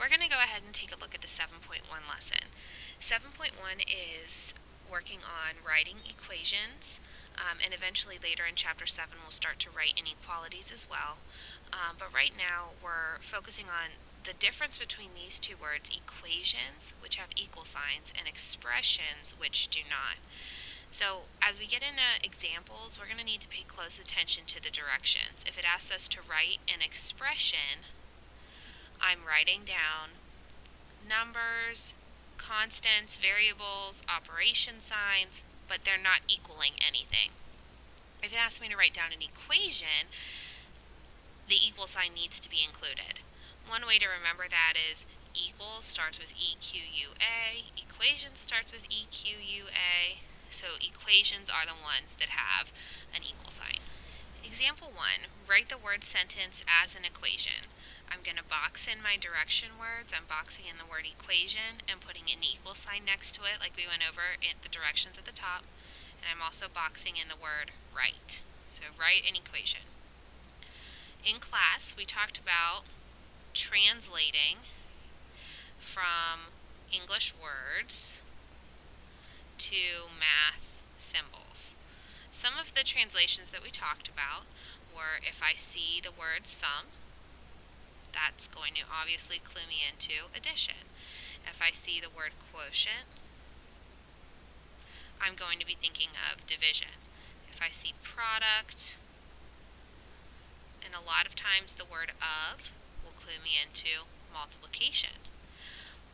we're going to go ahead and take a look at the 7.1 lesson. 7.1 is working on writing equations, and eventually later in Chapter 7 we'll start to write inequalities as well. But right now we're focusing on the difference between these two words, equations, which have equal signs, and expressions, which do not. So as we get into examples, we're going to need to pay close attention to the directions. If it asks us to write an expression, I'm writing down numbers, constants, variables, operation signs, but they're not equaling anything. If it asks me to write down an equation, the equal sign needs to be included. One way to remember that is equal starts with EQUA, equation starts with EQUA, so equations are the ones that have an equal sign. Example 1, write the word sentence as an equation. I'm going to box in my direction words. I'm boxing in the word equation and putting an equal sign next to it like we went over in the directions at the top. And I'm also boxing in the word write. So write an equation. In class, we talked about translating from English words to math symbols. Some of the translations that we talked about were if I see the word sum, that's going to obviously clue me into addition. If I see the word quotient, I'm going to be thinking of division. If I see product, and a lot of times the word of will clue me into multiplication.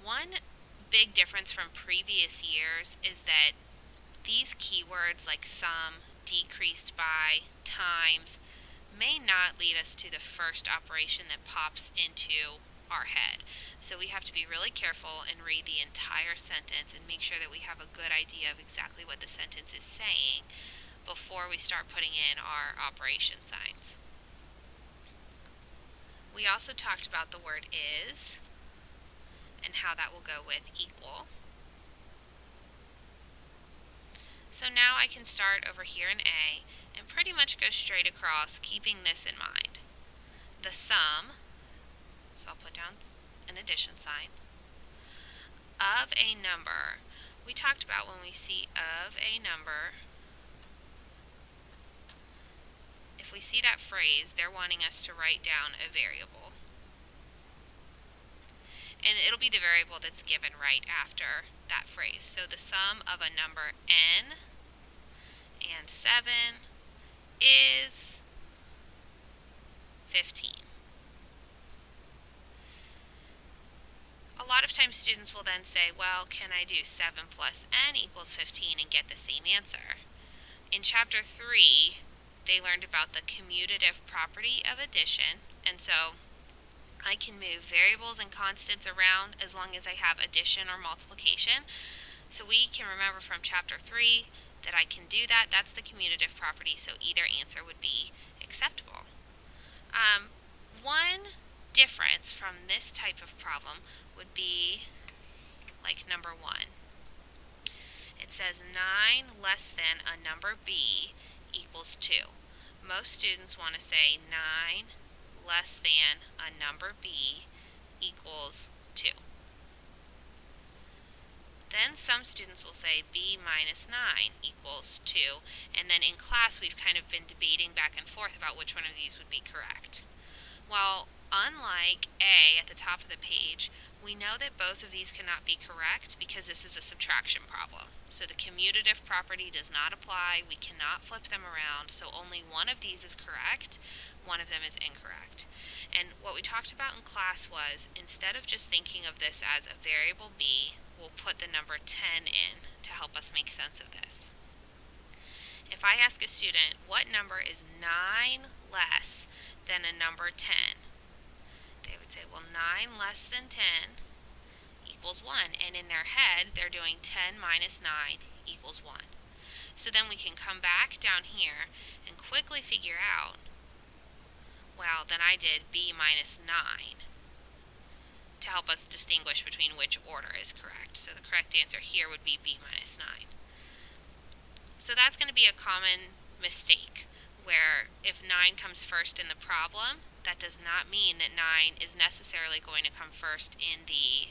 One big difference from previous years is that these keywords like sum, decreased by, times, may not lead us to the first operation that pops into our head. So we have to be really careful and read the entire sentence and make sure that we have a good idea of exactly what the sentence is saying before we start putting in our operation signs. We also talked about the word is and how that will go with equal. So now I can start over here in A and pretty much go straight across, keeping this in mind. The sum, so I'll put down an addition sign, of a number. We talked about when we see of a number, if we see that phrase, they're wanting us to write down a variable. And it'll be the variable that's given right after that phrase. So the sum of a number n and 7 is 15. A lot of times students will then say, well, can I do 7 plus n equals 15 and get the same answer? In Chapter 3, they learned about the commutative property of addition, and so I can move variables and constants around as long as I have addition or multiplication. So we can remember from Chapter 3 that I can do that. That's the commutative property, so either answer would be acceptable. One difference from this type of problem would be like number 1. It says 9 less than a number b equals 2. Most students want to say 9 less than a number b equals 2. Then some students will say b minus 9 equals 2, and then in class we've kind of been debating back and forth about which one of these would be correct. Well, unlike A at the top of the page, we know that both of these cannot be correct because this is a subtraction problem. So the commutative property does not apply, we cannot flip them around, so only one of these is correct, one of them is incorrect. And what we talked about in class was, instead of just thinking of this as a variable b, we'll put the number 10 in to help us make sense of this. If I ask a student, what number is 9 less than a number 10? They would say, well, 9 less than 10 equals 1. And in their head, they're doing 10 minus 9 equals 1. So then we can come back down here and quickly figure out, well, then I did b minus 9 to help us distinguish between which order is correct. So the correct answer here would be b minus 9. So that's going to be a common mistake, where if if 9 comes first in the problem, that does not mean that 9 is necessarily going to come first in the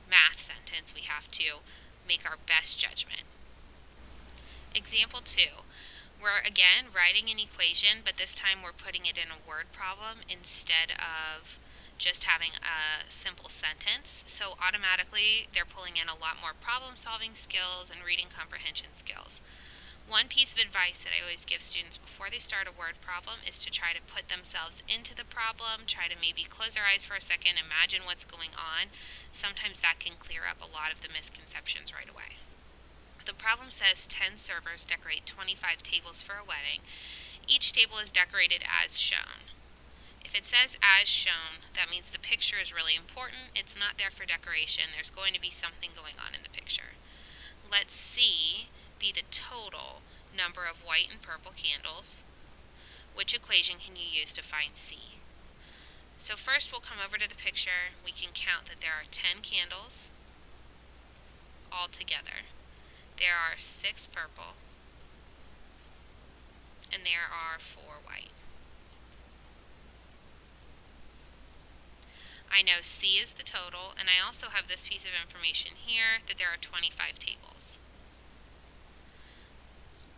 math sentence. We have to make our best judgment. Example 2. We're again writing an equation, but this time we're putting it in a word problem instead of just having a simple sentence. So automatically they're pulling in a lot more problem solving skills and reading comprehension skills. One piece of advice that I always give students before they start a word problem is to try to put themselves into the problem, try to maybe close their eyes for a second, imagine what's going on. Sometimes that can clear up a lot of the misconceptions right away. The problem says 10 servers decorate 25 tables for a wedding. Each table is decorated as shown. If it says as shown, that means the picture is really important. It's not there for decoration. There's going to be something going on in the picture. Let C be the total number of white and purple candles. Which equation can you use to find C? So first we'll come over to the picture. We can count that there are 10 candles all together. There are 6 purple, and there are 4 white. I know C is the total, and I also have this piece of information here that there are 25 tables.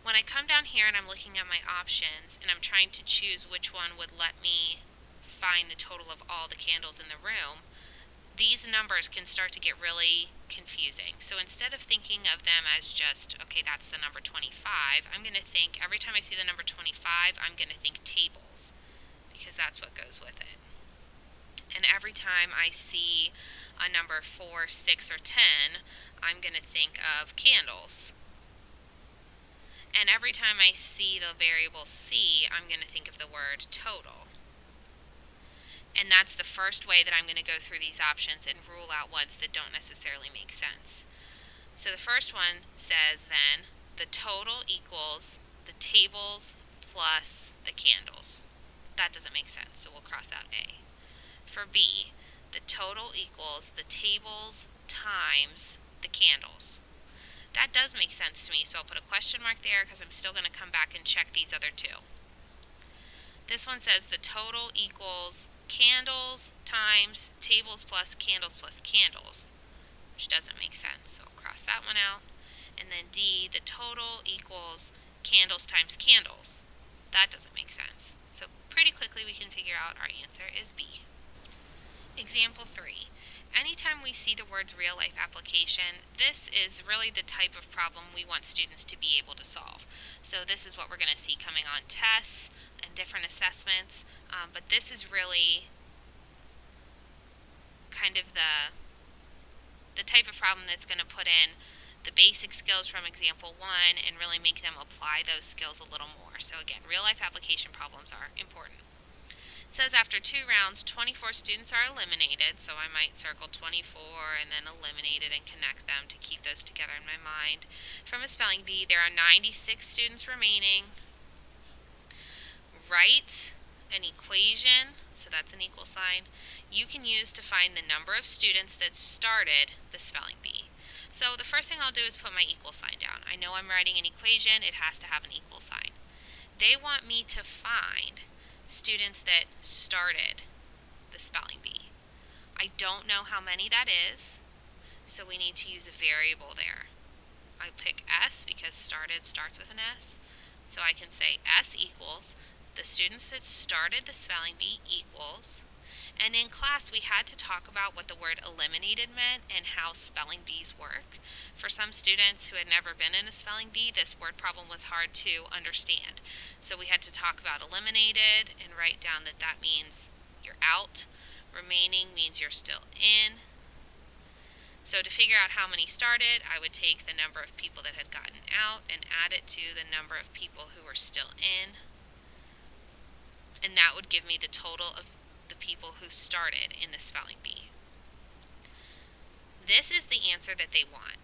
When I come down here and I'm looking at my options, and I'm trying to choose which one would let me find the total of all the candles in the room, these numbers can start to get really confusing. So instead of thinking of them as just, okay, that's the number 25, I'm going to think, every time I see the number 25, I'm going to think tables, because that's what goes with it. And every time I see a number 4, 6, or 10, I'm going to think of candles. And every time I see the variable C, I'm going to think of the word total. And that's the first way that I'm going to go through these options and rule out ones that don't necessarily make sense. So the first one says then, the total equals the tables plus the candles. That doesn't make sense, so we'll cross out A. For B, the total equals the tables times the candles. That does make sense to me, so I'll put a question mark there because I'm still going to come back and check these other two. This one says the total equals candles times tables plus candles, which doesn't make sense, so I'll cross that one out. And then D, the total equals candles times candles. That doesn't make sense. So pretty quickly we can figure out our answer is B. Example 3. Anytime we see the words real life application, this is really the type of problem we want students to be able to solve. So this is what we're going to see coming on tests and different assessments, but this is really kind of the type of problem that's going to put in the basic skills from example 1 and really make them apply those skills a little more. So again, real life application problems are important. It says after 2 rounds, 24 students are eliminated, so I might circle 24 and then eliminated and connect them to keep those together in my mind. From a spelling bee, there are 96 students remaining. Write an equation, so that's an equal sign, you can use to find the number of students that started the spelling bee. So the first thing I'll do is put my equal sign down. I know I'm writing an equation, it has to have an equal sign. They want me to find students that started the spelling bee. I don't know how many that is, so we need to use a variable there. I pick S because started starts with an S, so I can say S equals the students that started the spelling bee equals, and in class we had to talk about what the word eliminated meant and how spelling bees work. For some students who had never been in a spelling bee, this word problem was hard to understand. So we had to talk about eliminated and write down that that means you're out. Remaining means you're still in. So to figure out how many started, I would take the number of people that had gotten out and add it to the number of people who were still in. And that would give me the total of the people who started in the spelling bee. This is the answer that they want.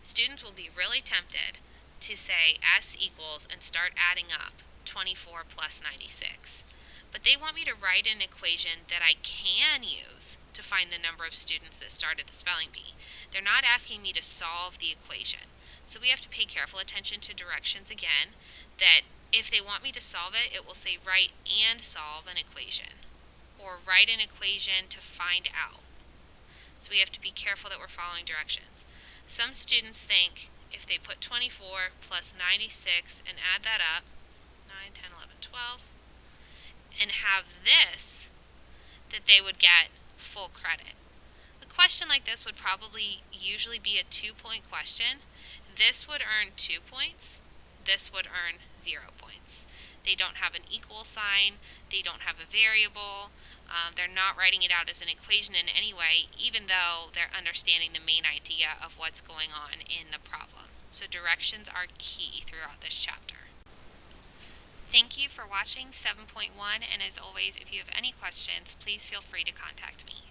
Students will be really tempted to say S equals and start adding up 24 plus 96. But they want me to write an equation that I can use to find the number of students that started the spelling bee. They're not asking me to solve the equation. So we have to pay careful attention to directions again, that If they want me to solve it, it will say write and solve an equation, or write an equation to find out. So we have to be careful that we're following directions. Some students think if they put 24 plus 96 and add that up, 9, 10, 11, 12, and have this, that they would get full credit. A question like this would probably usually be a 2-point question. This would earn 2 points. This would earn 0 points. They don't have an equal sign. They don't have a variable. They're not writing it out as an equation in any way, even though they're understanding the main idea of what's going on in the problem. So directions are key throughout this chapter. Thank you for watching 7.1, and as always, if you have any questions, please feel free to contact me.